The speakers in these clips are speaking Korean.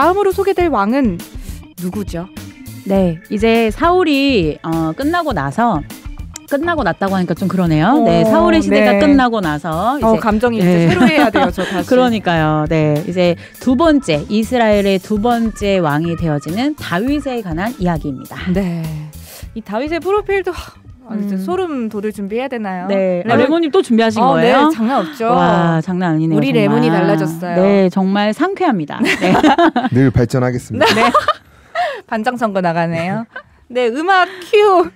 다음으로 소개될 왕은 누구죠? 네, 이제 사울이 끝나고 났다고 하니까 좀 그러네요. 네, 사울의 시대가 끝나고 나서 이제 감정이 이제 새로 해야 돼요, 저 다시. 그러니까요. 네, 이제 이스라엘의 두 번째 왕이 되어지는 다윗에 관한 이야기입니다. 네, 이 다윗의 프로필도 이제 소름 돋을 준비해야 되나요? 네, 레몬님 또 준비하신 거예요? 네, 장난 없죠. 와, 장난 아니네요. 우리 정말. 레몬이 달라졌어요. 네, 정말 상쾌합니다. 네. 늘 발전하겠습니다. 네. 반장 선거 나가네요. 네, 음악 큐.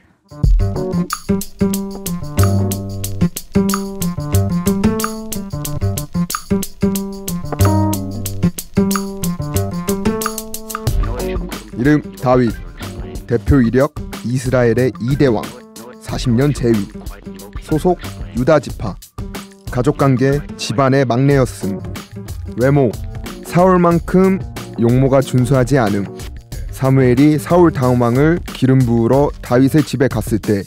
이름 다윗, 대표 이력 이스라엘의 2대 왕, 40년 재위, 소속 유다 지파, 가족관계 집안의 막내였음, 외모 사울만큼 용모가 준수하지 않음. 사무엘이 사울 다음 왕을 기름 부으러 다윗의 집에 갔을 때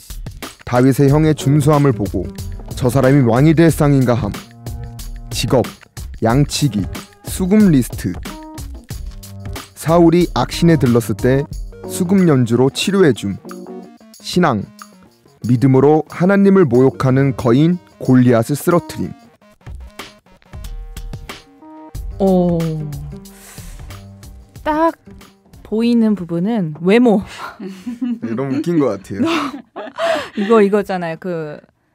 다윗의 형의 준수함을 보고 저 사람이 왕이 될 상인가 함. 직업 양치기, 수금 리스트. 사울이 악신에 들렀을 때 수금 연주로 치료해줌. 신앙 믿음으로 하나님을 모욕하는 거인 골리앗을 쓰러뜨림. 딱 보이는 부분은 외모. 너무 웃긴 것 같아요. 이거잖아요.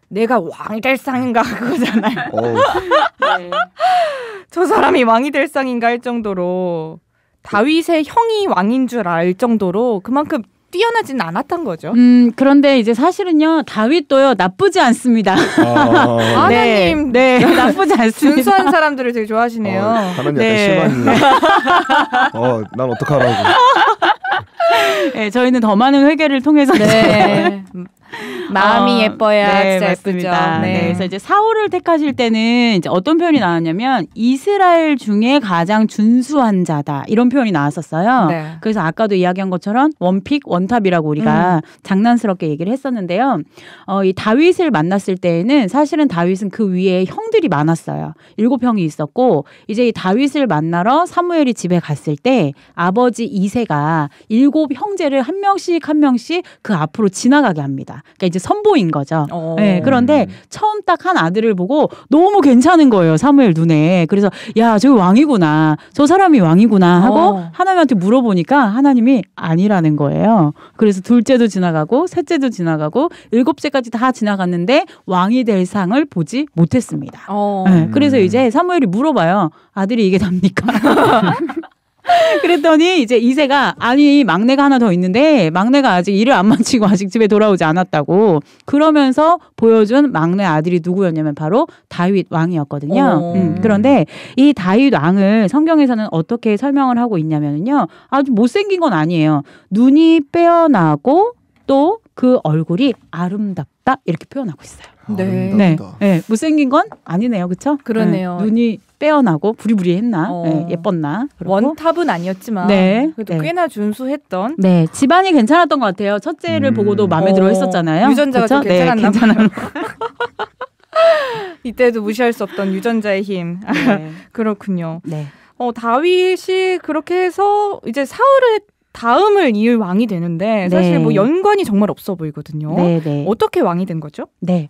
내가 왕이 될 상인가 그거잖아요. 네. 저 사람이 왕이 될 상인가 할 정도로 다윗의 형이 왕인 줄 알 정도로 그만큼 뛰어나진 않았던 거죠. 그런데 이제 사실은요, 다윗도요 나쁘지 않습니다. 하나님, 네, 나쁘지 않습니다. 준수한 사람들을 되게 좋아하시네요. 하나님 약간 실망이에요. 난 어떡하라고. 네, 저희는 더 많은 회개를 통해서 마음이 예뻐야 네, 진짜 맞습니다. 예쁘죠. 네. 그래서 이제 사울을 택하실 때는 이제 어떤 표현이 나왔냐면 이스라엘 중에 가장 준수한 자다 이런 표현이 나왔었어요. 네. 그래서 아까도 이야기한 것처럼 원픽 원탑이라고 우리가 장난스럽게 얘기를 했었는데요. 이 다윗을 만났을 때에는 사실은 다윗은 그 위에 형들이 많았어요. 7형이 있었고 이제 이 다윗을 만나러 사무엘이 집에 갔을 때 아버지 이새가 7 형제를 한 명씩 그 앞으로 지나가게 합니다. 그러니까 이제 선보인 거죠. 네, 그런데 처음 딱 한 아들을 보고 너무 괜찮은 거예요. 사무엘 눈에. 그래서 야, 저기 왕이구나. 저 사람이 왕이구나 하고 하나님한테 물어보니까 하나님이 아니라는 거예요. 그래서 둘째도 지나가고 셋째도 지나가고 7째까지 다 지나갔는데 왕이 될 상을 보지 못했습니다. 네, 그래서 이제 사무엘이 물어봐요. 아들이 이게 답니까? 그랬더니 이제 이새가 아니 막내가 하나 더 있는데 막내가 아직 일을 안 마치고 아직 집에 돌아오지 않았다고 그러면서 보여준 막내 아들이 누구였냐면 바로 다윗 왕이었거든요. 그런데 이 다윗 왕을 성경에서는 어떻게 설명을 하고 있냐면요, 아주 못생긴 건 아니에요. 눈이 빼어나고 또 그 얼굴이 아름답다 이렇게 표현하고 있어요. 네, 못생긴 건 아니네요, 그렇죠? 그러네요. 눈이 빼어나고 부리부리했나, 예뻤나. 원탑은 아니었지만 그래도 꽤나 준수했던. 네, 집안이 괜찮았던 것 같아요. 첫째를 보고도 마음에 들어 했었잖아요. 유전자가 좀 괜찮았나 봐요. 이때도 무시할 수 없던 유전자의 힘. 네. 그렇군요. 네. 다윗이 그렇게 해서 이제 사울의 다음을 이을 왕이 되는데 사실 뭐 연관이 정말 없어 보이거든요. 어떻게 왕이 된 거죠? 네.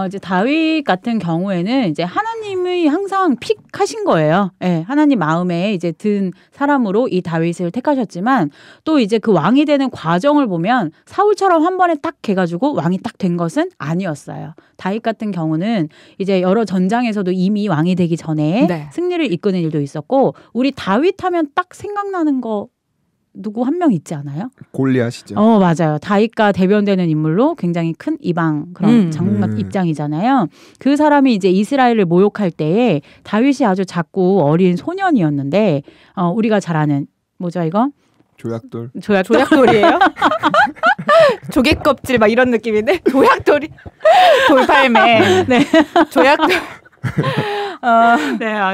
이제 다윗 같은 경우에는 이제 하나님이 항상 픽하신 거예요. 네, 하나님 마음에 이제 든 사람으로 이 다윗을 택하셨지만 또 이제 그 왕이 되는 과정을 보면 사울처럼 한 번에 딱 해가지고 왕이 딱 된 것은 아니었어요. 다윗 같은 경우는 이제 여러 전장에서도 이미 왕이 되기 전에 승리를 이끄는 일도 있었고 우리 다윗 하면 딱 생각나는 거 누구 한 명 있지 않아요? 골리앗이죠. 맞아요. 다윗과 대변되는 인물로 굉장히 큰 이방 그런 장군 입장이잖아요. 그 사람이 이제 이스라엘을 모욕할 때에 다윗이 아주 작고 어린 소년이었는데 우리가 잘 아는 뭐죠 이거? 조약돌이에요? 조개껍질 막 이런 느낌인데 조약돌이 돌팔매. 네. 조약돌.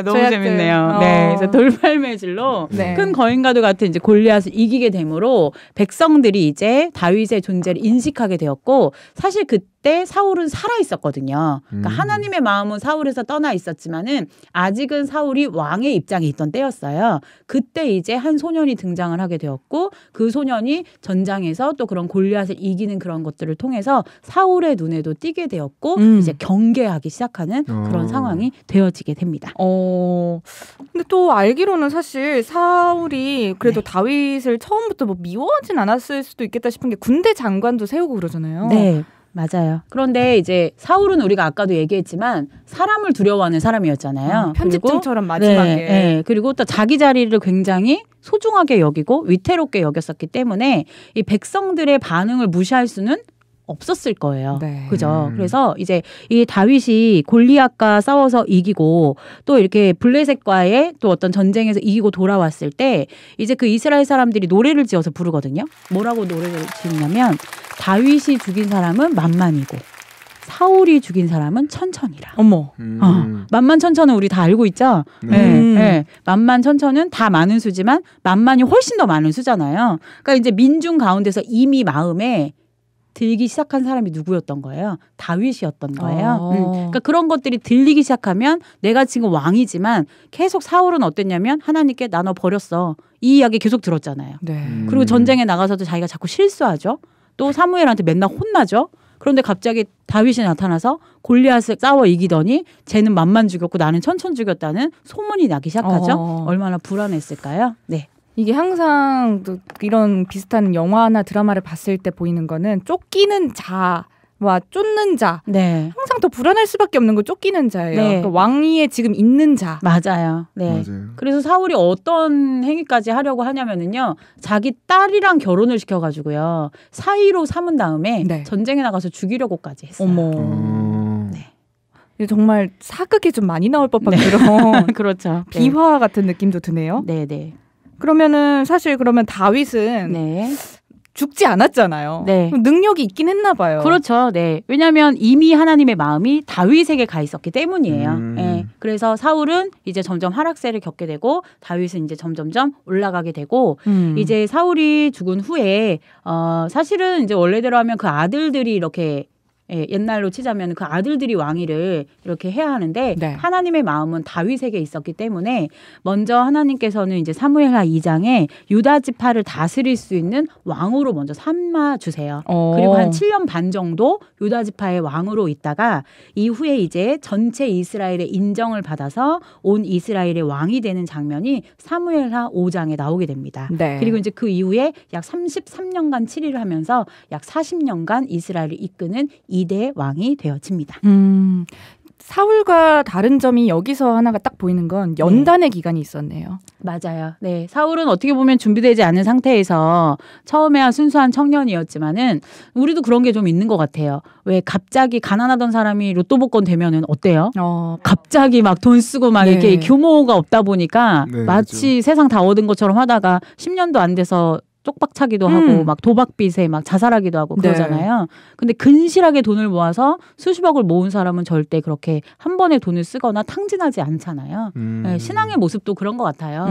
너무 재밌네요. 네, 그래서 돌팔매질로 큰 거인과도 같은 이제 골리앗을 이기게 되므로 백성들이 이제 다윗의 존재를 인식하게 되었고 사실 그때 사울은 살아 있었거든요. 그러니까 하나님의 마음은 사울에서 떠나 있었지만은 아직은 사울이 왕의 입장에 있던 때였어요. 그때 이제 한 소년이 등장을 하게 되었고 그 소년이 전장에서 또 그런 골리앗을 이기는 그런 것들을 통해서 사울의 눈에도 띄게 되었고 이제 경계하기 시작하는 그런 상황이 되어지게 됩니다. 근데 또 알기로는 사실 사울이 그래도 다윗을 처음부터 뭐 미워하진 않았을 수도 있겠다 싶은 게 군대 장관도 세우고 그러잖아요. 네. 맞아요. 그런데 이제 사울은 우리가 아까도 얘기했지만 사람을 두려워하는 사람이었잖아요. 편집증처럼 마지막에. 네. 그리고 또 자기 자리를 굉장히 소중하게 여기고 위태롭게 여겼었기 때문에 이 백성들의 반응을 무시할 수는 없었을 거예요. 네. 그죠? 그래서 이제 이 다윗이 골리앗과 싸워서 이기고 또 이렇게 블레셋과의 또 어떤 전쟁에서 이기고 돌아왔을 때 이제 그 이스라엘 사람들이 노래를 지어서 부르거든요. 뭐라고 노래를 지으냐면 다윗이 죽인 사람은 만만이고 사울이 죽인 사람은 천천이라. 어머. 만만천천은 우리 다 알고 있죠? 네. 만만천천은 다 많은 수지만 만만이 훨씬 더 많은 수잖아요. 그러니까 이제 민중 가운데서 이미 마음에 들기 시작한 사람이 누구였던 거예요? 다윗이었던 거예요. 그러니까 그런 것들이 들리기 시작하면 내가 지금 왕이지만 계속 사울은 어땠냐면 하나님께 나 너 버렸어. 이 이야기 계속 들었잖아요. 네. 그리고 전쟁에 나가서도 자기가 자꾸 실수하죠. 또 사무엘한테 맨날 혼나죠. 그런데 갑자기 다윗이 나타나서 골리앗을 싸워 이기더니 쟤는 만만 죽였고 나는 천천 죽였다는 소문이 나기 시작하죠. 얼마나 불안했을까요? 네. 이게 항상 이런 비슷한 영화나 드라마를 봤을 때 보이는 거는 쫓기는 자와 쫓는 자. 네. 항상 더 불안할 수밖에 없는 거 쫓기는 자예요. 네. 그러니까 왕위에 지금 있는 자. 맞아요. 네. 맞아요. 그래서 사울이 어떤 행위까지 하려고 하냐면은요. 자기 딸이랑 결혼을 시켜가지고요. 사위로 삼은 다음에 네. 전쟁에 나가서 죽이려고까지 했어요. 어머. 네. 정말 사극에 좀 많이 나올 법한 네. 그런 그렇죠. 비화 같은 느낌도 드네요. 네, 네. 그러면은 사실 그러면 다윗은 네. 죽지 않았잖아요. 네. 능력이 있긴 했나 봐요. 그렇죠. 네. 왜냐하면 이미 하나님의 마음이 다윗에게 가 있었기 때문이에요. 네. 그래서 사울은 이제 점점 하락세를 겪게 되고 다윗은 이제 점점점 올라가게 되고 이제 사울이 죽은 후에 사실은 이제 원래대로 하면 그 아들들이 이렇게 옛날로 치자면 그 아들들이 왕위를 이렇게 해야 하는데 네. 하나님의 마음은 다윗에게 있었기 때문에 먼저 하나님께서는 이제 사무엘하 2장에 유다 지파를 다스릴 수 있는 왕으로 먼저 삼아 주세요. 그리고 한 7년 반 정도 유다 지파의 왕으로 있다가 이후에 이제 전체 이스라엘의 인정을 받아서 온 이스라엘의 왕이 되는 장면이 사무엘하 5장에 나오게 됩니다. 네. 그리고 이제 그 이후에 약 33년간 치리를 하면서 약 40년간 이스라엘을 이끄는 2대 왕이 되어집니다. 사울과 다른 점이 여기서 하나가 딱 보이는 건 연단의 기간이 있었네요. 맞아요. 네, 사울은 어떻게 보면 준비되지 않은 상태에서 처음에야 순수한 청년이었지만은 우리도 그런 게 좀 있는 것 같아요. 왜 갑자기 가난하던 사람이 로또 복권 되면은 어때요? 갑자기 막 돈 쓰고 막 네. 이렇게 규모가 없다 보니까 네, 마치 그렇죠. 세상 다 얻은 것처럼 하다가 10년도 안 돼서 쪽박차기도 하고 막 도박빚에 막 자살하기도 하고 그러잖아요. 근데 근실하게 돈을 모아서 수십억을 모은 사람은 절대 그렇게 한 번에 돈을 쓰거나 탕진하지 않잖아요. 네, 신앙의 모습도 그런 것 같아요.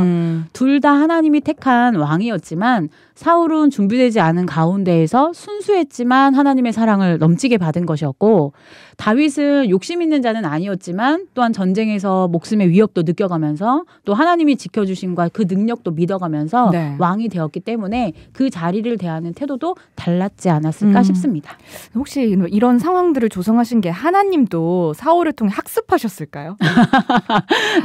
둘 다 하나님이 택한 왕이었지만 사울은 준비되지 않은 가운데에서 순수했지만 하나님의 사랑을 넘치게 받은 것이었고 다윗은 욕심 있는 자는 아니었지만 또한 전쟁에서 목숨의 위협도 느껴가면서 또 하나님이 지켜주심과 그 능력도 믿어가면서 네. 왕이 되었기 때문에 그 자리를 대하는 태도도 달랐지 않았을까 싶습니다. 혹시 이런 상황들을 조성하신 게 하나님도 사울을 통해 학습하셨을까요?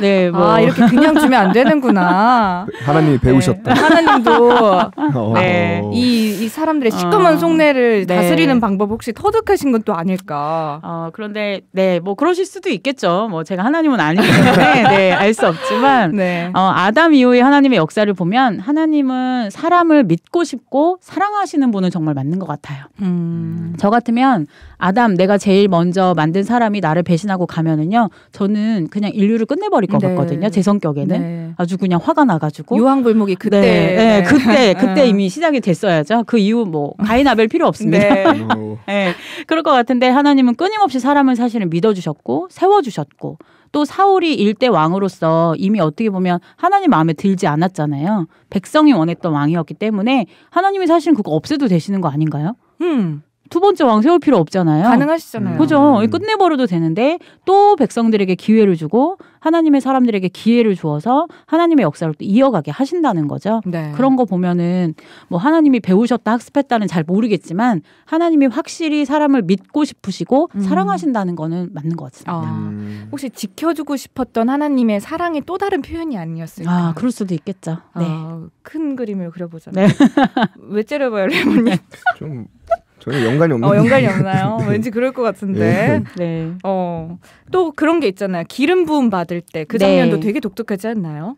네, 아, 이렇게 그냥 주면 안 되는구나. 하나님이 배우셨다. 네. 하나님도 네, 이 사람들의 시커먼 속내를 네. 다스리는 방법 혹시 터득하신 건 또 아닐까? 그런데 네, 뭐 그러실 수도 있겠죠. 뭐 제가 하나님은 아니기 때문에 네, 알 수 없지만 네. 아담 이후의 하나님의 역사를 보면 하나님은 사람을 믿고 싶고 사랑하시는 분은 정말 맞는 것 같아요. 저 같으면 아담 내가 제일 먼저 만든 사람이 나를 배신하고 가면은요, 저는 그냥 인류를 끝내버릴 것 네. 같거든요. 제 성격에는 네. 아주 그냥 화가 나가지고 유황불목이 그때 네, 그때 이미 시작이 됐어야죠. 그 이후 뭐 가인 아벨 필요 없습니다. 네. 네, 그럴 것 같은데 하나님은 끊임없이 사람을 사실은 믿어주셨고 세워주셨고 또 사울이 일대 왕으로서 이미 어떻게 보면 하나님 마음에 들지 않았잖아요. 백성이 원했던 왕이었기 때문에 하나님이 사실은 그거 없애도 되시는 거 아닌가요? 두 번째 왕 세울 필요 없잖아요. 가능하시잖아요. 그죠? 끝내버려도 되는데 또 백성들에게 기회를 주고 하나님의 사람들에게 기회를 주어서 하나님의 역사를 또 이어가게 하신다는 거죠. 네. 그런 거 보면은 뭐 하나님이 배우셨다 학습했다는 잘 모르겠지만 하나님이 확실히 사람을 믿고 싶으시고 사랑하신다는 거는 맞는 것 같습니다. 혹시 지켜주고 싶었던 하나님의 사랑의 또 다른 표현이 아니었을까? 그럴 수도 있겠죠. 네. 큰 그림을 그려보잖아요. 네. 왜 째려봐요, 레몬님? 좀 전혀 연관이 없는. 연관이 없나요? 왠지 그럴 것 같은데. 네. 또 그런 게 있잖아요. 기름 부음 받을 때 그 장면도 되게 독특하지 않나요?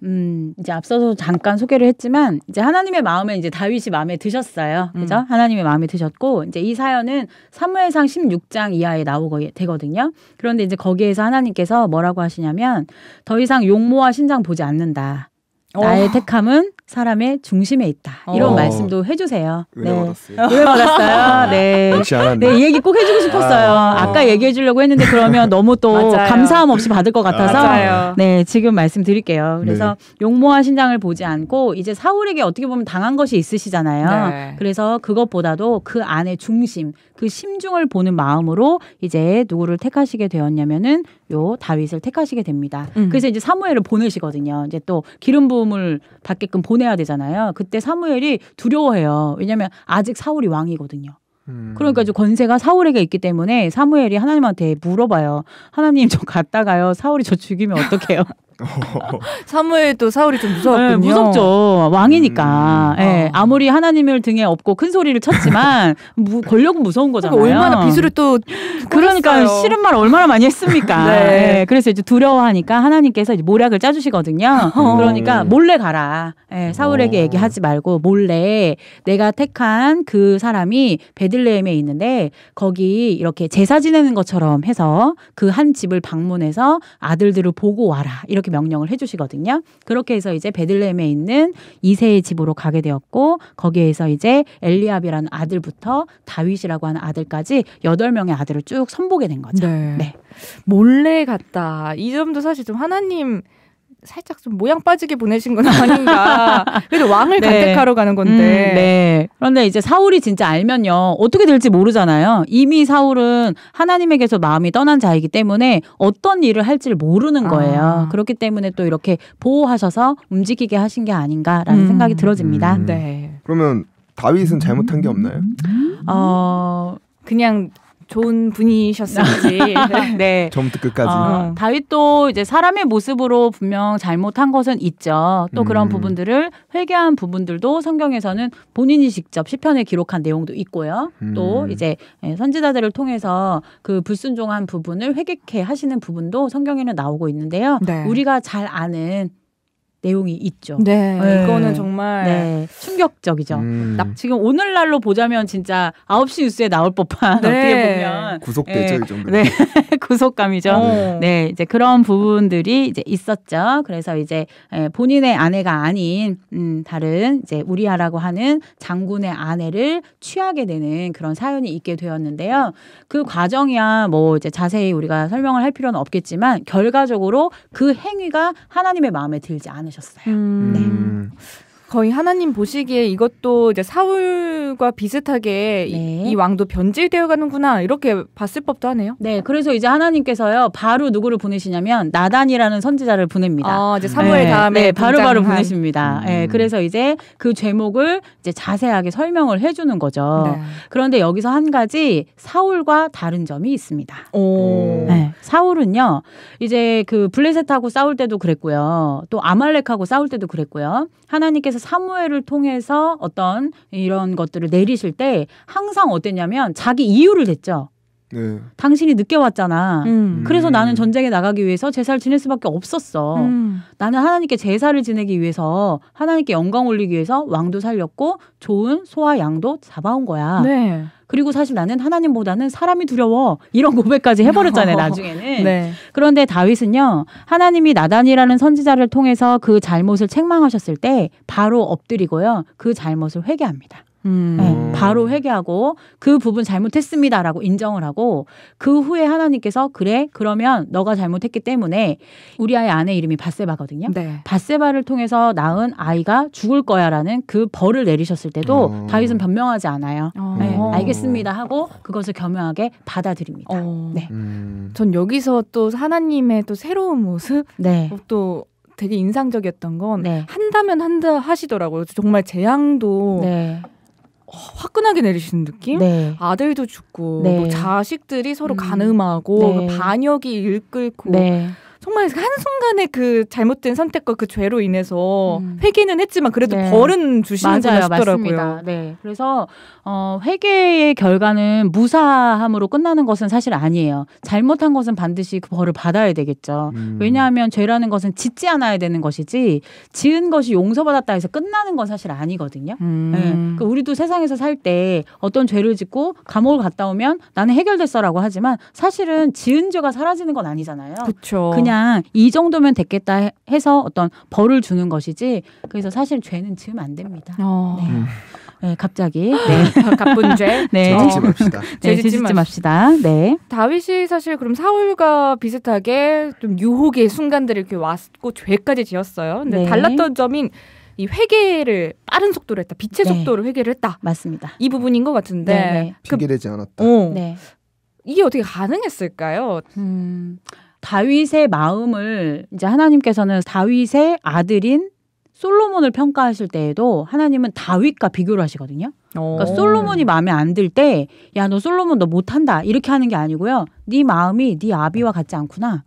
이제 앞서서 잠깐 소개를 했지만 이제 하나님의 마음에 이제 다윗이 마음에 드셨어요. 그죠? 하나님의 마음에 드셨고 이제 이 사연은 사무엘상 16장 이하에 나오게 되거든요. 그런데 이제 거기에서 하나님께서 뭐라고 하시냐면 더 이상 용모와 신장 보지 않는다. 나의 택함은 사람의 중심에 있다. 이런 말씀도 해주세요. 은혜 받았어요. 은혜 받았어요. 네. 역시 안 네, 이 얘기 꼭 해주고 싶었어요. 아까 얘기해 주려고 했는데 그러면 너무 또 맞아요. 감사함 없이 받을 것 같아서 맞아요. 네, 지금 말씀드릴게요. 그래서 용모와 신장을 보지 않고 이제 사울에게 어떻게 보면 당한 것이 있으시잖아요. 네. 그래서 그것보다도 그 안의 중심, 그 심중을 보는 마음으로 이제 누구를 택하시게 되었냐면은 요 다윗을 택하시게 됩니다. 그래서 이제 사무엘을 보내시거든요. 이제 또 기름 부음을 받게끔 보내야 되잖아요. 그때 사무엘이 두려워해요. 왜냐하면 아직 사울이 왕이거든요. 그러니까 이제 권세가 사울에게 있기 때문에 사무엘이 하나님한테 물어봐요. 하나님 저 갔다가요. 사울이 저 죽이면 어떡해요? 사무엘도 사울이 좀 무서웠군요. 네, 무섭죠. 왕이니까. 네, 아무리 하나님을 등에 업고 큰 소리를 쳤지만 권력은 무서운 거잖아요. 얼마나 비수를 또 그러니까 했어요. 싫은 말 얼마나 많이 했습니까? 네. 네, 그래서 이제 두려워하니까 하나님께서 이제 모략을 짜주시거든요. 그러니까 몰래 가라. 네, 사울에게 얘기하지 말고 몰래 내가 택한 그 사람이 베들레헴에 있는데 거기 이렇게 제사 지내는 것처럼 해서 그 한 집을 방문해서 아들들을 보고 와라. 이렇게 명령을 해주시거든요. 그렇게 해서 이제 베들레헴에 있는 이새의 집으로 가게 되었고 거기에서 이제 엘리압이라는 아들부터 다윗이라고 하는 아들까지 8명의 아들을 쭉 선보게 된 거죠. 네. 네. 몰래 갔다. 이 점도 사실 좀 하나님 살짝 좀 모양 빠지게 보내신 건 아닌가. 그래도 왕을 간택하러 가는 건데. 네. 그런데 이제 사울이 진짜 알면요. 어떻게 될지 모르잖아요. 이미 사울은 하나님에게서 마음이 떠난 자이기 때문에 어떤 일을 할지를 모르는 거예요. 그렇기 때문에 또 이렇게 보호하셔서 움직이게 하신 게 아닌가라는 생각이 들어집니다. 네. 그러면 다윗은 잘못한 게 없나요? 그냥 좋은 분이셨을지. 네. 처음부터 끝까지. 다윗도 이제 사람의 모습으로 분명 잘못한 것은 있죠. 또 그런 부분들을 회개한 부분들도 성경에서는 본인이 직접 시편에 기록한 내용도 있고요. 또 이제 선지자들을 통해서 그 불순종한 부분을 회개케 하시는 부분도 성경에는 나오고 있는데요. 네. 우리가 잘 아는 내용이 있죠. 네. 네. 이거는 정말 충격적이죠. 지금 오늘날로 보자면 진짜 9시 뉴스에 나올 법한 네. 어떻게 보면 구속되죠, 이 정도. 네. 구속감이죠. 네, 이제 그런 부분들이 이제 있었죠. 그래서 이제 본인의 아내가 아닌 다른 이제 우리아라고 하는 장군의 아내를 취하게 되는 그런 사연이 있게 되었는데요. 그 과정이야 뭐 이제 자세히 우리가 설명을 할 필요는 없겠지만 결과적으로 그 행위가 하나님의 마음에 들지 않으셨어요. 네. 거의 하나님 보시기에 이것도 이제 사울과 비슷하게 이 왕도 변질되어 가는구나 이렇게 봤을 법도 하네요. 네, 그래서 이제 하나님께서요 바로 누구를 보내시냐면 나단이라는 선지자를 보냅니다. 이제 사무엘 다음에 바로 보내십니다. 네, 그래서 이제 그 죄목을 이제 자세하게 설명을 해주는 거죠. 네. 그런데 여기서 한 가지 사울과 다른 점이 있습니다. 네, 사울은요 이제 그 블레셋하고 싸울 때도 그랬고요, 또 아말렉하고 싸울 때도 그랬고요. 하나님께서 사무엘을 통해서 어떤 이런 것들을 내리실 때 항상 어땠냐면 자기 이유를 댔죠. 네. 당신이 늦게 왔잖아. 그래서 나는 전쟁에 나가기 위해서 제사를 지낼 수밖에 없었어. 나는 하나님께 제사를 지내기 위해서 하나님께 영광 올리기 위해서 왕도 살렸고 좋은 소와 양도 잡아온 거야. 네. 그리고 사실 나는 하나님보다는 사람이 두려워. 이런 고백까지 해버렸잖아요. 나중에는. 네. 그런데 다윗은요. 하나님이 나단이라는 선지자를 통해서 그 잘못을 책망하셨을 때 바로 엎드리고요. 그 잘못을 회개합니다. 네, 바로 회개하고 그 부분 잘못했습니다라고 인정을 하고 그 후에 하나님께서 그래 그러면 너가 잘못했기 때문에 우리아의 아내 이름이 밧세바거든요. 네. 밧세바를 통해서 낳은 아이가 죽을 거야라는 그 벌을 내리셨을 때도 다윗은 변명하지 않아요. 네, 알겠습니다 하고 그것을 겸허하게 받아들입니다. 네. 전 여기서 또 하나님의 또 새로운 모습 네. 또 되게 인상적이었던 건 네. 한다면 한다 하시더라고요. 정말 재앙도 네. 화끈하게 내리시는 느낌? 네. 아들도 죽고 네. 뭐 자식들이 서로 간음하고 네. 반역이 일끓고 네. 정말 한순간에 그 잘못된 선택과 그 죄로 인해서 회개는 했지만 그래도 네. 벌은 주시는구나 싶더라고요. 맞습니다. 네. 그래서 회개의 결과는 무사함으로 끝나는 것은 사실 아니에요. 잘못한 것은 반드시 그 벌을 받아야 되겠죠. 왜냐하면 죄라는 것은 짓지 않아야 되는 것이지 지은 것이 용서받았다 해서 끝나는 건 사실 아니거든요. 네. 그러니까 우리도 세상에서 살 때 어떤 죄를 짓고 감옥을 갔다 오면 나는 해결됐어라고 하지만 사실은 지은 죄가 사라지는 건 아니잖아요. 그렇죠. 그냥 이 정도면 됐겠다 해서 어떤 벌을 주는 것이지 그래서 사실 죄는 지으면 안 됩니다. 네. 네, 갑자기 가쁜 죄. 네. 짓지 맙시다. 네, 짓지 맙시다. 네. 다윗이 사실 그럼 사울과 비슷하게 좀 유혹의 순간들을 이렇게 왔고 죄까지 지었어요. 근데 네. 달랐던 점인 이 회개를 빠른 속도로 했다. 빛의 네. 속도로 회개를 했다. 맞습니다. 이 부분인 것 같은데 네. 핑계대지 않았다. 네. 이게 어떻게 가능했을까요? 다윗의 마음을 이제 하나님께서는 다윗의 아들인 솔로몬을 평가하실 때에도 하나님은 다윗과 비교를 하시거든요. 그러니까 솔로몬이 마음에 안 들 때 야 너 솔로몬 너 못한다 이렇게 하는 게 아니고요. 네 마음이 네 아비와 같지 않구나.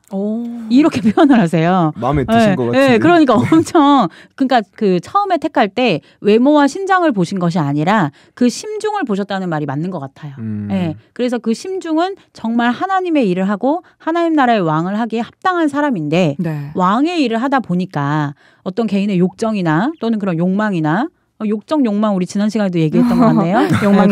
이렇게 표현을 하세요. 마음에 드신 것 같은데. 네, 그러니까 엄청 그러니까 그 처음에 택할 때 외모와 신장을 보신 것이 아니라 그 심중을 보셨다는 말이 맞는 것 같아요. 네, 그래서 그 심중은 정말 하나님의 일을 하고 하나님 나라의 왕을 하기에 합당한 사람인데 네. 왕의 일을 하다 보니까 어떤 개인의 욕정이나 또는 그런 욕망이나 욕정, 욕망 우리 지난 시간에도 얘기했던 것 같네요. 욕망.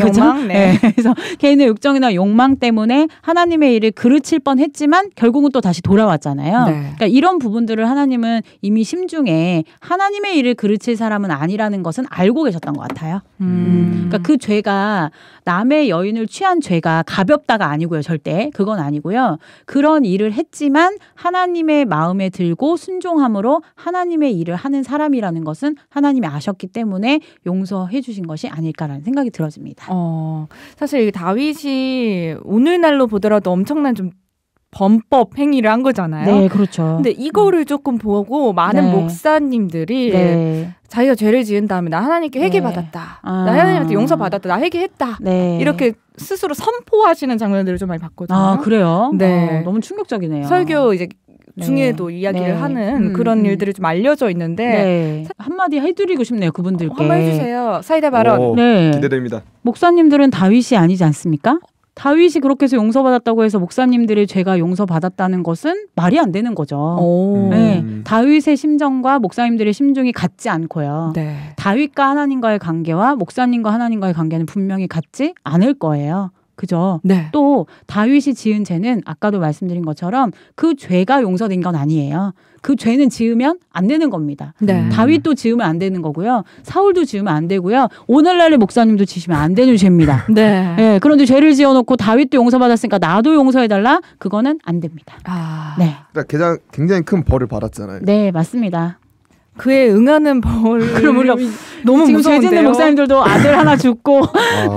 네. 네. 그래서 개인의 욕정이나 욕망 때문에 하나님의 일을 그르칠 뻔했지만 결국은 또 다시 돌아왔잖아요. 네. 그러니까 이런 부분들을 하나님은 이미 심중에 하나님의 일을 그르칠 사람은 아니라는 것은 알고 계셨던 것 같아요. 그러니까 그 죄가 남의 여인을 취한 죄가 가볍다가 아니고요. 절대 그건 아니고요. 그런 일을 했지만 하나님의 마음에 들고 순종함으로 하나님의 일을 하는 사람이라는 것은 하나님이 아셨기 때문에 용서해 주신 것이 아닐까라는 생각이 들어집니다. 사실 다윗이 오늘날로 보더라도 엄청난 좀 범법 행위를 한 거잖아요. 네, 그렇죠. 근데 이거를 조금 보고 많은 네. 목사님들이 네. 자기가 죄를 지은 다음에 나 하나님께 회개받았다. 아. 나 하나님한테 용서받았다. 나 회개했다. 네. 이렇게 스스로 선포하시는 장면들을 좀 많이 봤거든요. 아, 그래요? 네. 너무 충격적이네요. 설교 이제 네. 중에도 이야기를 네. 하는 그런 일들이 좀 알려져 있는데 네. 한마디 해드리고 싶네요. 그분들께. 한번 해주세요. 사이다 발언. 오, 네. 기대됩니다. 목사님들은 다윗이 아니지 않습니까? 다윗이 그렇게 해서 용서받았다고 해서 목사님들의 죄가 용서받았다는 것은 말이 안 되는 거죠. 네. 다윗의 심정과 목사님들의 심중이 같지 않고요. 네. 다윗과 하나님과의 관계와 목사님과 하나님과의 관계는 분명히 같지 않을 거예요. 그죠? 네. 또 다윗이 지은 죄는 아까도 말씀드린 것처럼 그 죄가 용서된 건 아니에요. 그 죄는 지으면 안 되는 겁니다. 네. 다윗도 지으면 안 되는 거고요. 사울도 지으면 안 되고요. 오늘날의 목사님도 지시면 안 되는 죄입니다. 네. 네, 그런데 죄를 지어놓고 다윗도 용서받았으니까 나도 용서해달라? 그거는 안 됩니다. 네, 그러니까 굉장히 큰 벌을 받았잖아요. 네 맞습니다. 그에 응하는 벌. 그럼 우리가 너무 지금 죄 짓는 무서운데요. 목사님들도 아들 하나 죽고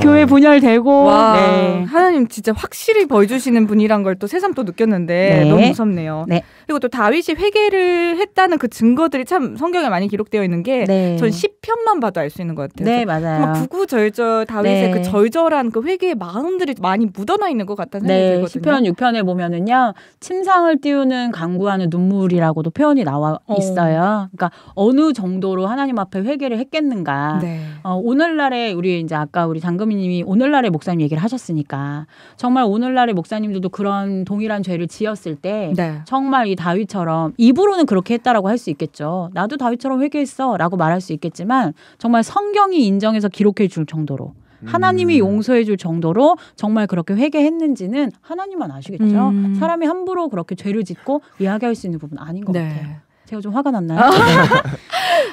교회 분열되고 와, 네. 하나님 진짜 확실히 벌 주시는 분이란 걸 또 새삼 또 느꼈는데 네. 너무 무섭네요. 네. 그리고 또 다윗이 회개를 했다는 그 증거들이 참 성경에 많이 기록되어 있는 게 네. 전 시편만 봐도 알 수 있는 것 같아요. 네 맞아요. 정말 구구절절 다윗의 네. 그 절절한 그 회개의 마음들이 많이 묻어나 있는 것 같다는 생각이 네, 들거든요. 시편 6편에 보면은요, 침상을 띄우는 간구하는 눈물이라고도 표현이 나와 있어요. 그러니까 어느 정도로 하나님 앞에 회개를 했겠는가. 네. 오늘날에 우리 이제 아까 우리 장금희님이 오늘날의 목사님 얘기를 하셨으니까 정말 오늘날의 목사님들도 그런 동일한 죄를 지었을 때 네. 정말 이 다윗처럼 입으로는 그렇게 했다라고 할 수 있겠죠. 나도 다윗처럼 회개했어라고 말할 수 있겠지만 정말 성경이 인정해서 기록해 줄 정도로. 하나님이 용서해 줄 정도로 정말 그렇게 회개했는지는 하나님만 아시겠죠. 사람이 함부로 그렇게 죄를 짓고 이야기할 수 있는 부분은 아닌 것 네. 같아요. 제가 좀 화가 났나요?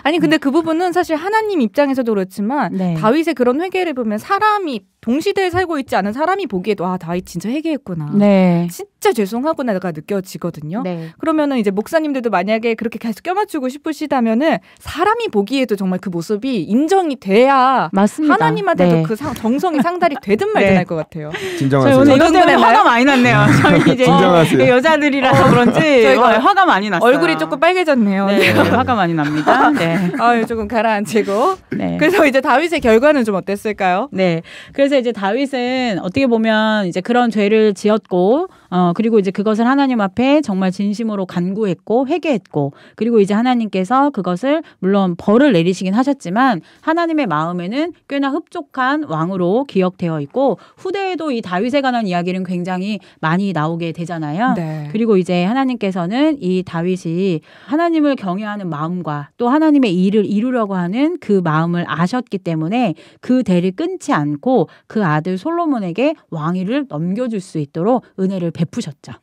아니 근데 그 부분은 사실 하나님 입장에서도 그렇지만 네. 다윗의 그런 회개를 보면 사람이 동시대에 살고 있지 않은 사람이 보기에도 아 다윗 진짜 회개했구나. 네. 진짜 죄송하구나가 느껴지거든요. 네. 그러면은 이제 목사님들도 만약에 그렇게 계속 껴맞추고 싶으시다면은 사람이 보기에도 정말 그 모습이 인정이 돼야 맞습니다. 하나님한테도 네. 그 정성이 상달이 되든 말든 네. 할 것 같아요. 진정하세요. 저희 오늘 이것 때문에 흥분했나요? 화가 많이 났네요. 저희 이제 진정하세요. 여자들이라서 그런지 저희가 화가 많이 났어요. 얼굴이 조금 빨개졌네요. 네, 화가 많이 납니다. 네. 아유 조금 가라앉히고. 네. 그래서 이제 다윗의 결과는 좀 어땠을까요? 네. 그래서 이제 다윗은 어떻게 보면 이제 그런 죄를 지었고, 그리고 이제 그것을 하나님 앞에 정말 진심으로 간구했고, 회개했고, 그리고 이제 하나님께서 그것을 물론 벌을 내리시긴 하셨지만, 하나님의 마음에는 꽤나 흡족한 왕으로 기억되어 있고, 후대에도 이 다윗에 관한 이야기는 굉장히 많이 나오게 되잖아요. 네. 그리고 이제 하나님께서는 이 다윗이 하나님을 경외하는 마음과 또 하나님의 일을 이루려고 하는 그 마음을 아셨기 때문에 그 대를 끊지 않고 그 아들 솔로몬에게 왕위를 넘겨줄 수 있도록 은혜를 베푸셨죠.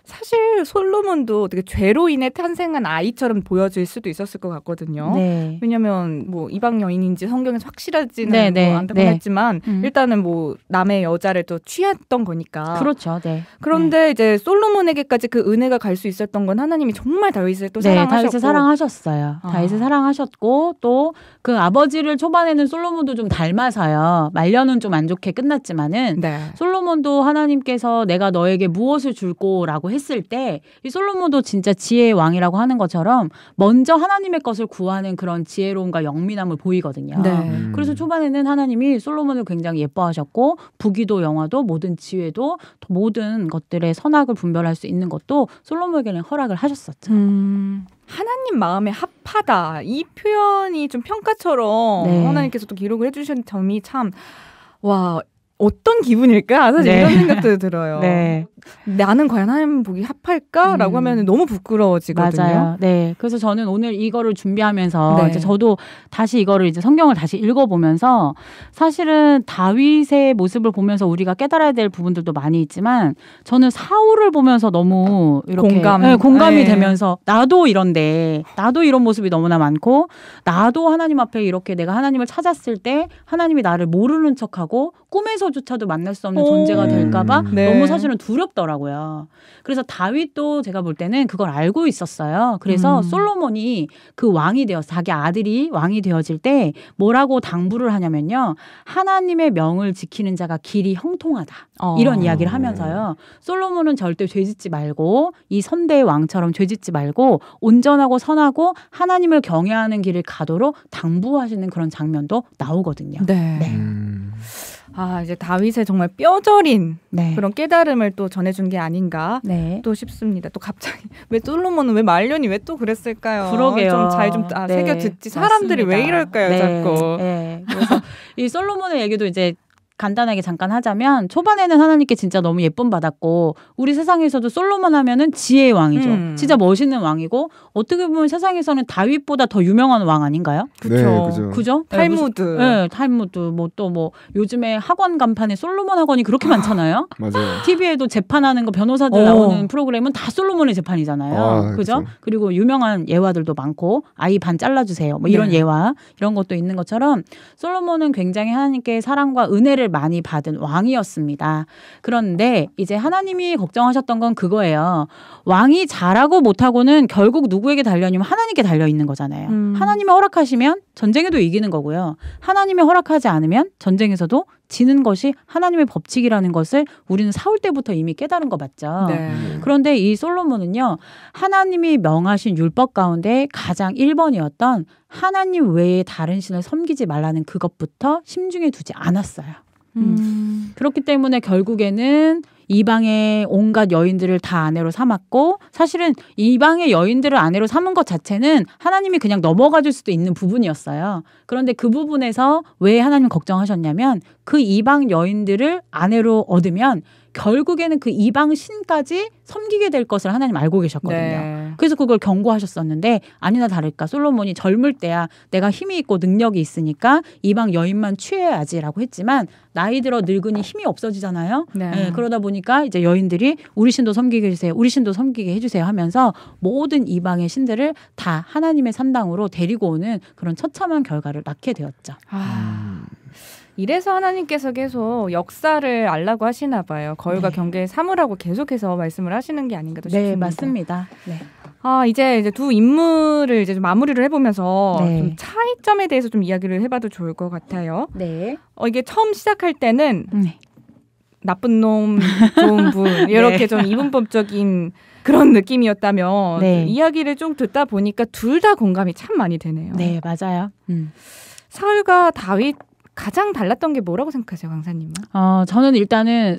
사실 솔로몬도 어떻게 죄로 인해 탄생한 아이처럼 보여질 수도 있었을 것 같거든요. 네. 왜냐하면 뭐 이방 여인인지 성경에서 확실하지는 네, 네, 뭐 않다고 했지만 네. 일단은 뭐 남의 여자를 또 취했던 거니까. 그렇죠. 네. 그런데 이제 솔로몬에게까지 그 은혜가 갈 수 있었던 건 하나님이 정말 다윗을 또 네, 사랑하셨고. 다윗을 사랑하셨어요. 다윗을 사랑하셨고 또 그 아버지를 초반에는 솔로몬도 좀 닮아서요. 말년은 좀 안 좋게 끝났지만은 네. 솔로몬도 하나님께서 내가 너에게 무엇을 줄 거라고 했을 때 이 솔로몬도 진짜 지혜의 왕이라고 하는 것처럼 먼저 하나님의 것을 구하는 그런 지혜로움과 영민함을 보이거든요. 네. 그래서 초반에는 하나님이 솔로몬을 굉장히 예뻐하셨고 부귀도 영화도 모든 지혜도 모든 것들의 선악을 분별할 수 있는 것도 솔로몬에게는 허락을 하셨었죠. 하나님 마음에 합하다 이 표현이 좀 평가처럼 네. 하나님께서도 기록을 해주신 점이 참 와 어떤 기분일까 사실 네. 이런 생각도 들어요. 네. 나는 과연 하나님 보기 합할까라고 하면 너무 부끄러워지거든요. 맞아요. 네. 그래서 저는 오늘 이거를 준비하면서 네. 이제 저도 다시 이거를 이제 성경을 다시 읽어보면서 사실은 다윗의 모습을 보면서 우리가 깨달아야 될 부분들도 많이 있지만 저는 사울을 보면서 너무 이렇게 공감이 네. 되면서 나도 이런데 나도 이런 모습이 너무나 많고 나도 하나님 앞에 이렇게 내가 하나님을 찾았을 때 하나님이 나를 모르는 척하고 꿈에서조차도 만날 수 없는 존재가 될까봐 네. 너무 사실은 두렵더라고요. 그래서 다윗도 제가 볼 때는 그걸 알고 있었어요. 그래서 솔로몬이 그 왕이 되어서 자기 아들이 왕이 되어질 때 뭐라고 당부를 하냐면요. 하나님의 명을 지키는 자가 길이 형통하다. 이런 이야기를 하면서요. 솔로몬은 절대 죄짓지 말고 이 선대의 왕처럼 죄짓지 말고 온전하고 선하고 하나님을 경외하는 길을 가도록 당부하시는 그런 장면도 나오거든요. 네. 아 이제 다윗의 정말 뼈저린 네. 그런 깨달음을 또 전해준 게 아닌가 네. 또 싶습니다. 또 갑자기 왜 솔로몬은 왜 말년이 왜 또 그랬을까요? 그러게요. 좀 잘 좀 네. 새겨 듣지. 사람들이 맞습니다. 왜 이럴까요, 네. 자꾸? 네. 그래서 이 솔로몬의 얘기도 이제 간단하게 잠깐 하자면 초반에는 하나님께 진짜 너무 예쁨 받았고 우리 세상에서도 솔로몬 하면은 지혜의 왕이죠. 진짜 멋있는 왕이고 어떻게 보면 세상에서는 다윗보다 더 유명한 왕 아닌가요? 그렇죠. 그죠? 탈무드. 네, 탈무드. 뭐 또 뭐 요즘에 학원 간판에 솔로몬 학원이 그렇게 많잖아요. 맞아요. TV에도 재판하는 거 변호사들 나오는 프로그램은 다 솔로몬의 재판이잖아요. 그죠? 그쵸. 그리고 유명한 예화들도 많고 아이 반 잘라주세요. 뭐 이런 네. 예화 이런 것도 있는 것처럼 솔로몬은 굉장히 하나님께 사랑과 은혜를 많이 받은 왕이었습니다. 그런데 이제 하나님이 걱정하셨던 건 그거예요. 왕이 잘하고 못하고는 결국 누구에게 달려냐면 하나님께 달려 있는 거잖아요. 하나님이 허락하시면 전쟁에도 이기는 거고요. 하나님이 허락하지 않으면 전쟁에서도 지는 것이 하나님의 법칙이라는 것을 우리는 사울 때부터 이미 깨달은 거 맞죠. 네. 그런데 이 솔로몬은요. 하나님이 명하신 율법 가운데 가장 1번이었던 하나님 외에 다른 신을 섬기지 말라는 그것부터 심중에 두지 않았어요. 그렇기 때문에 결국에는 이방의 온갖 여인들을 다 아내로 삼았고 사실은 이방의 여인들을 아내로 삼은 것 자체는 하나님이 그냥 넘어가 줄 수도 있는 부분이었어요. 그런데 그 부분에서 왜 하나님 걱정하셨냐면 그 이방 여인들을 아내로 얻으면 결국에는 그 이방 신까지 섬기게 될 것을 하나님 알고 계셨거든요. 네. 네. 그래서 그걸 경고하셨었는데 아니나 다를까 솔로몬이 젊을 때야 내가 힘이 있고 능력이 있으니까 이방 여인만 취해야지라고 했지만 나이 들어 늙으니 힘이 없어지잖아요. 네. 네, 그러다 보니까 이제 여인들이 우리 신도 섬기게 해주세요. 우리 신도 섬기게 해주세요 하면서 모든 이방의 신들을 다 하나님의 산당으로 데리고 오는 그런 처참한 결과를 낳게 되었죠. 이래서 하나님께서 계속 역사를 알라고 하시나 봐요. 거울과 네. 경계에 삼으라고 계속해서 말씀을 하시는 게 아닌가 싶습니다. 네, 맞습니다. 네. 이제 두 인물을 이제 좀 마무리를 해보면서 네. 좀 차이점에 대해서 좀 이야기를 해봐도 좋을 것 같아요. 네. 이게 처음 시작할 때는 네. 나쁜 놈, 좋은 분 이렇게 네. 좀 이분법적인 그런 느낌이었다면 네. 이야기를 좀 듣다 보니까 둘 다 공감이 참 많이 되네요. 네, 맞아요. 사울과 다윗 가장 달랐던 게 뭐라고 생각하세요, 강사님은? 저는 일단은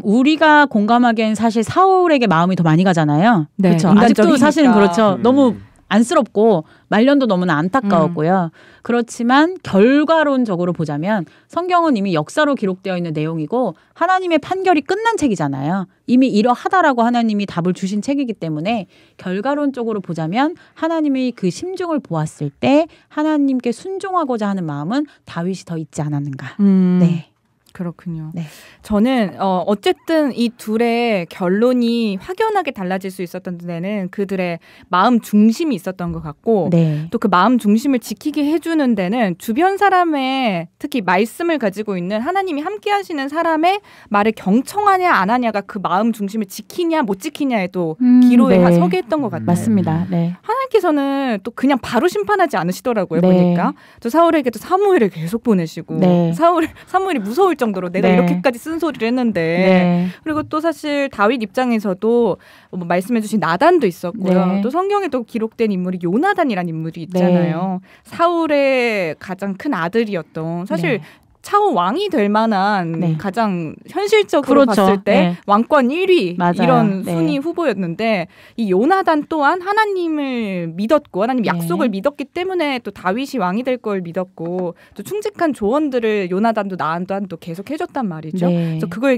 우리가 공감하기엔 사실 사울에게 마음이 더 많이 가잖아요. 네, 그렇죠. 아직도 인간적이니까. 사실은 그렇죠. 너무 안쓰럽고 말년도 너무나 안타까웠고요. 그렇지만 결과론적으로 보자면 성경은 이미 역사로 기록되어 있는 내용이고 하나님의 판결이 끝난 책이잖아요. 이미 이러하다라고 하나님이 답을 주신 책이기 때문에 결과론적으로 보자면 하나님이 그 심중을 보았을 때 하나님께 순종하고자 하는 마음은 다윗이 더 있지 않았는가. 네. 그렇군요. 네. 저는 어쨌든 이 둘의 결론이 확연하게 달라질 수 있었던 데는 그들의 마음 중심이 있었던 것 같고 네. 또 그 마음 중심을 지키게 해주는 데는 주변 사람의 특히 말씀을 가지고 있는 하나님이 함께 하시는 사람의 말을 경청하냐 안 하냐가 그 마음 중심을 지키냐 못 지키냐에도 기로에 네. 서게 했던 것 같아요. 맞습니다. 네. 하나님께서는 또 그냥 바로 심판하지 않으시더라고요. 네. 보니까 또 사울에게도 사무엘을 계속 보내시고 네. 사무엘이 무서울 정도로 내가 네. 이렇게까지 쓴소리를 했는데 네. 그리고 또 사실 다윗 입장에서도 말씀해주신 나단도 있었고요. 네. 또 성경에도 기록된 인물이 요나단이라는 인물이 있잖아요. 사울의 가장 큰 아들이었던 사실 네. 차후 왕이 될 만한 네. 가장 현실적으로 그렇죠. 봤을 때 네. 왕권 1위 맞아요. 이런 네. 순위 후보였는데 이 요나단 또한 하나님을 믿었고 하나님 네. 약속을 믿었기 때문에 또 다윗이 왕이 될 걸 믿었고 또 충직한 조언들을 요나단도 나단도 계속 해줬단 말이죠. 네. 그래서 그걸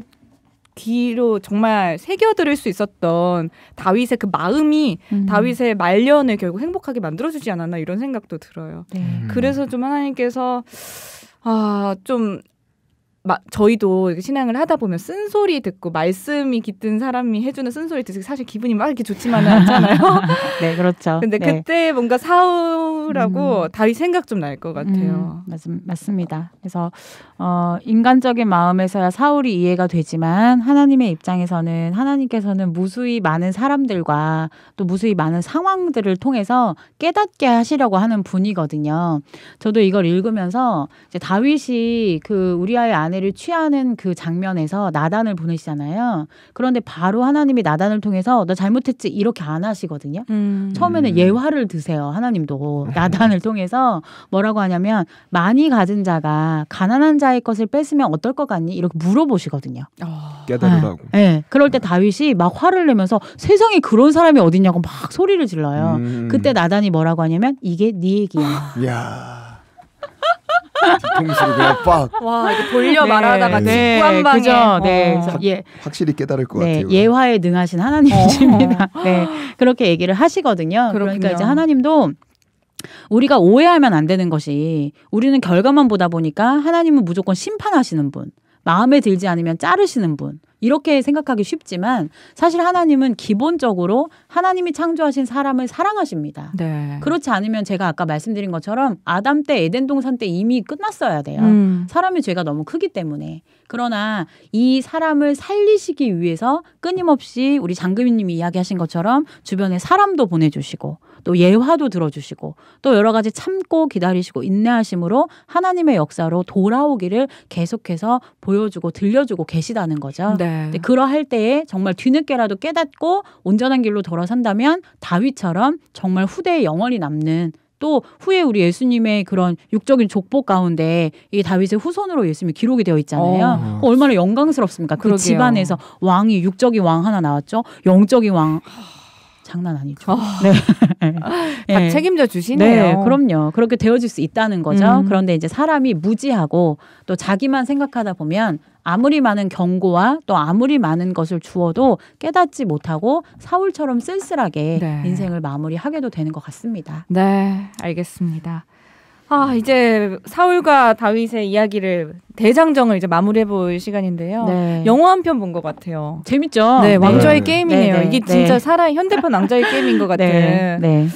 귀로 정말 새겨들을 수 있었던 다윗의 그 마음이 다윗의 말년을 결국 행복하게 만들어주지 않았나 이런 생각도 들어요. 네. 그래서 좀 하나님께서 좀 저희도 신앙을 하다 보면 쓴소리 듣고 말씀이 깃든 사람이 해주는 쓴소리 듣고 사실 기분이 막 이렇게 좋지만은 않잖아요. 네, 그렇죠. 근데 네. 그때 뭔가 사울하고 다윗 생각 좀 날 것 같아요. 맞습니다. 그래서 인간적인 마음에서야 사울이 이해가 되지만 하나님의 입장에서는 하나님께서는 무수히 많은 사람들과 또 무수히 많은 상황들을 통해서 깨닫게 하시려고 하는 분이거든요. 저도 이걸 읽으면서 이제 다윗이 그 우리아의 아내를 취하는 그 장면에서 나단을 보내시잖아요. 그런데 바로 하나님이 나단을 통해서 너 잘못했지 이렇게 안 하시거든요. 처음에는 예화를 드세요. 하나님도 나단을 통해서 뭐라고 하냐면 많이 가진 자가 가난한 자의 것을 뺏으면 어떨 것 같니? 이렇게 물어보시거든요. 깨달으라고. 네. 그럴 때 다윗이 막 화를 내면서 세상에 그런 사람이 어딨냐고 막 소리를 질러요. 그때 나단이 뭐라고 하냐면 이게 네 얘기야. 이야. 뒤통수를 그냥 빡. 와, 이거 돌려 네, 말하다가 네, 직구 한 방에. 그죠? 네. 그래서 확실히 깨달을 것 네, 같아요. 예화에 능하신 하나님이십니다. 네, 그렇게 얘기를 하시거든요. 그렇군요. 그러니까 이제 하나님도 우리가 오해하면 안 되는 것이 우리는 결과만 보다 보니까 하나님은 무조건 심판하시는 분, 마음에 들지 않으면 자르시는 분 이렇게 생각하기 쉽지만 사실 하나님은 기본적으로 하나님이 창조하신 사람을 사랑하십니다. 네. 그렇지 않으면 제가 아까 말씀드린 것처럼 아담 때 에덴 동산 때 이미 끝났어야 돼요. 사람의 죄가 너무 크기 때문에. 그러나 이 사람을 살리시기 위해서 끊임없이 우리 장금희님이 이야기하신 것처럼 주변에 사람도 보내주시고 또 예화도 들어주시고 또 여러 가지 참고 기다리시고 인내하심으로 하나님의 역사로 돌아오기를 계속해서 보여주고 들려주고 계시다는 거죠. 네. 근데 그러할 때에 정말 뒤늦게라도 깨닫고 온전한 길로 돌아선다면 다윗처럼 정말 후대에 영원히 남는 또 후에 우리 예수님의 그런 육적인 족보 가운데 이 다윗의 후손으로 예수님이 기록이 되어 있잖아요. 얼마나 영광스럽습니까? 그 그러게요. 집안에서 왕이 육적인 왕 하나 나왔죠. 영적인 왕 장난 아니죠. 네. 다 책임져 주시네요. 네, 그럼요. 그렇게 되어질 수 있다는 거죠. 그런데 이제 사람이 무지하고 또 자기만 생각하다 보면 아무리 많은 경고와 또 아무리 많은 것을 주어도 깨닫지 못하고 사울처럼 쓸쓸하게 네. 인생을 마무리하게도 되는 것 같습니다. 네, 알겠습니다. 이제 사울과 다윗의 이야기를 대장정을 이제 마무리해볼 시간인데요. 네. 영화 한 편 본 것 같아요. 재밌죠? 네, 왕좌의 네. 게임이네요. 네, 네. 이게 진짜 핸드폰 왕좌의 게임인 것 같은. 네. 네.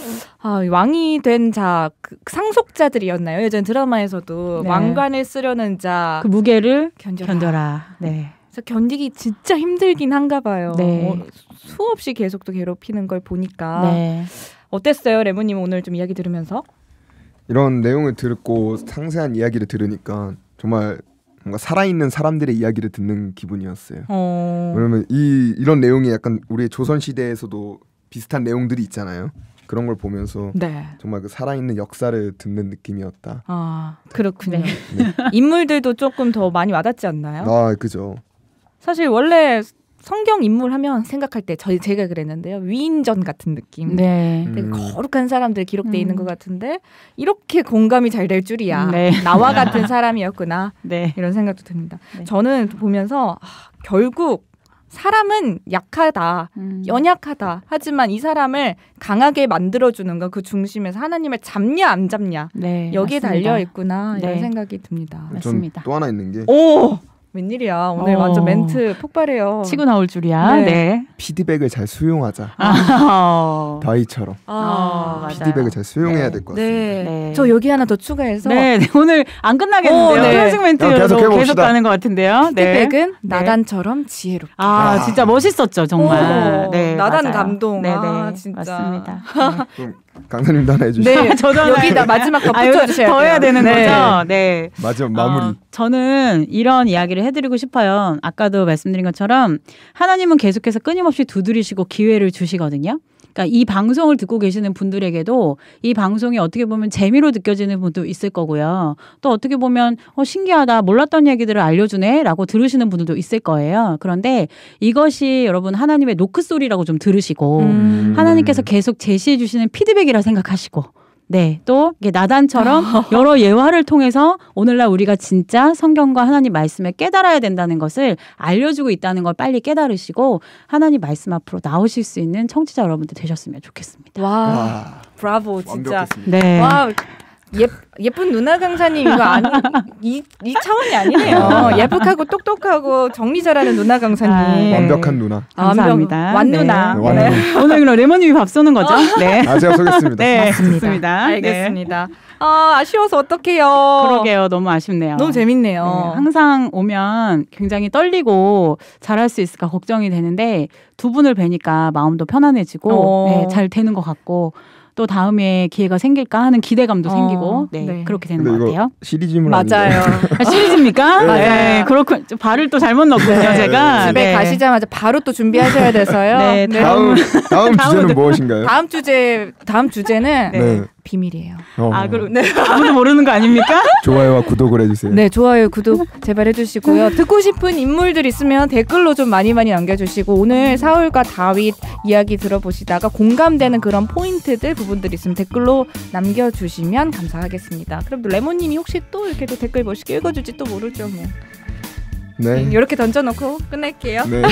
왕이 된 자, 상속자들이었나요? 예전 드라마에서도 네. 왕관을 쓰려는 자 그 무게를 견뎌라. 견뎌라. 네. 그래서 견디기 진짜 힘들긴 한가 봐요. 네. 수없이 계속 또 괴롭히는 걸 보니까 네. 어땠어요, 레모님 오늘 좀 이야기 들으면서? 이런 내용을 듣고 상세한 이야기를 들으니까 정말 뭔가 살아있는 사람들의 이야기를 듣는 기분이었어요. 왜냐면 이런 내용이 약간 우리 조선 시대에서도 비슷한 내용들이 있잖아요. 그런 걸 보면서 네. 정말 그 살아있는 역사를 듣는 느낌이었다. 그렇군요. 네. 인물들도 조금 더 많이 와닿지 않나요? 그죠. 사실 원래 성경 인물 하면 생각할 때 제가 그랬는데요. 위인전 같은 느낌. 네. 되게 거룩한 사람들 기록돼 있는 것 같은데 이렇게 공감이 잘 될 줄이야. 네. 나와 같은 사람이었구나. 네. 이런 생각도 듭니다. 네. 저는 보면서 결국 사람은 약하다, 연약하다. 하지만 이 사람을 강하게 만들어주는 건 그 중심에서 하나님을 잡냐 안 잡냐 네. 여기에 맞습니다. 달려 있구나 이런 네. 생각이 듭니다. 맞습니다. 또 하나 있는 게 오! 웬일이야. 오늘 완전 멘트 폭발해요. 치고 나올 줄이야. 네. 네. 피드백을 잘 수용하자. 다윗처럼 맞아요. 피드백을 잘 수용해야 될 것 같습니다. 네. 네. 저 여기 하나 더 추가해서 네, 오늘 안 끝나겠는데요. 네. 클래식 멘트로 계속 계속, 해봅시다. 가는 것 같은데요. 피드백은 나단처럼 지혜롭다. 진짜 멋있었죠, 정말. 오, 네, 나단 맞아요. 감동. 네네, 진짜. 맞습니다. 그럼 강사님도 하나 해주시죠. 네, 저도 하나 여기다 마지막 거 붙여주셔야 더 해야 돼요. 되는 네. 거죠. 네. 마지막 마무리. 저는 이런 이야기를 해드리고 싶어요. 아까도 말씀드린 것처럼 하나님은 계속해서 끊임없이 두드리시고 기회를 주시거든요. 그러니까 이 방송을 듣고 계시는 분들에게도 이 방송이 어떻게 보면 재미로 느껴지는 분도 있을 거고요. 또 어떻게 보면 신기하다, 몰랐던 얘기들을 알려주네 라고 들으시는 분들도 있을 거예요. 그런데 이것이 여러분 하나님의 노크소리라고 좀 들으시고 하나님께서 계속 제시해 주시는 피드백이라 생각하시고 네, 또 이게 나단처럼 여러 예화를 통해서 오늘날 우리가 진짜 성경과 하나님 말씀을 깨달아야 된다는 것을 알려주고 있다는 걸 빨리 깨달으시고 하나님 말씀 앞으로 나오실 수 있는 청취자 여러분들 되셨으면 좋겠습니다. 와, 브라보 진짜. 완벽했습니다. 네. 와, 예쁜 누나 강사님 이거 이 차원이 아니네요. 예쁘고 똑똑하고 정리 잘하는 누나 강사님. 완벽한 누나. 감사합니다. 완누나. 네, 완누나. 오늘 그럼 레몬님이 밥 쏘는 거죠? 네. 제가 쏘겠습니다. 네, 맞습니다. 좋습니다. 알겠습니다. 아쉬워서 어떡해요. 그러게요. 너무 아쉽네요. 너무 재밌네요. 네, 항상 오면 굉장히 떨리고 잘할 수 있을까 걱정이 되는데 두 분을 뵈니까 마음도 편안해지고 네, 잘 되는 것 같고 또 다음에 기회가 생길까 하는 기대감도 생기고 네, 그렇게 되는 것 같아요. 시리즈물 맞아요. 시리즈입니까? 맞아요. 네, 그렇군. 발을 또 잘못 넣었군요, 제가. 집에 네. 가시자마자 바로 또 준비하셔야 돼서요. 네, 다음 주제는 무엇인가요? 다음 주제는 네. 비밀이에요. 그럼 아무도 모르는 거 아닙니까? 좋아요와 구독을 해주세요. 네, 좋아요, 구독 제발 해주시고요. 듣고 싶은 인물들 있으면 댓글로 좀 많이 남겨주시고 오늘 사울과 다윗 이야기 들어보시다가 공감되는 그런 포인트들 부분들 있으면 댓글로 남겨주시면 감사하겠습니다. 그럼 또 레몬님이 혹시 또 이렇게 또 댓글 멋있게 읽어줄지 또 모르죠 뭐. 네. 이렇게 던져놓고 끝낼게요. 네.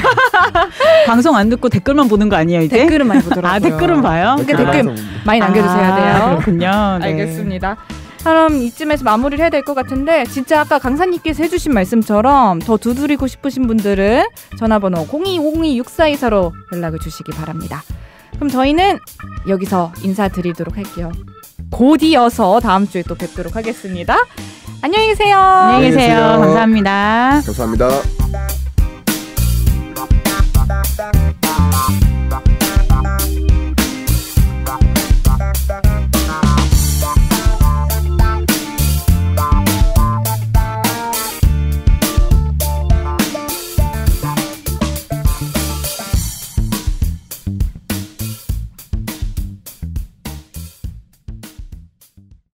방송 안 듣고 댓글만 보는 거 아니에요, 이제? 댓글은 많이 보더라고요. 댓글은 봐요? 댓글 많이 남겨주셔야 돼요. 그렇군요. 네. 알겠습니다. 그럼 이쯤에서 마무리를 해야 될 것 같은데 진짜 아까 강사님께서 해주신 말씀처럼 더 두드리고 싶으신 분들은 전화번호 0252-6424로 연락을 주시기 바랍니다. 그럼 저희는 여기서 인사드리도록 할게요. 곧 이어서 다음 주에 또 뵙도록 하겠습니다. 안녕히 계세요. 안녕히 계세요. 안녕히 계세요. 감사합니다. 감사합니다.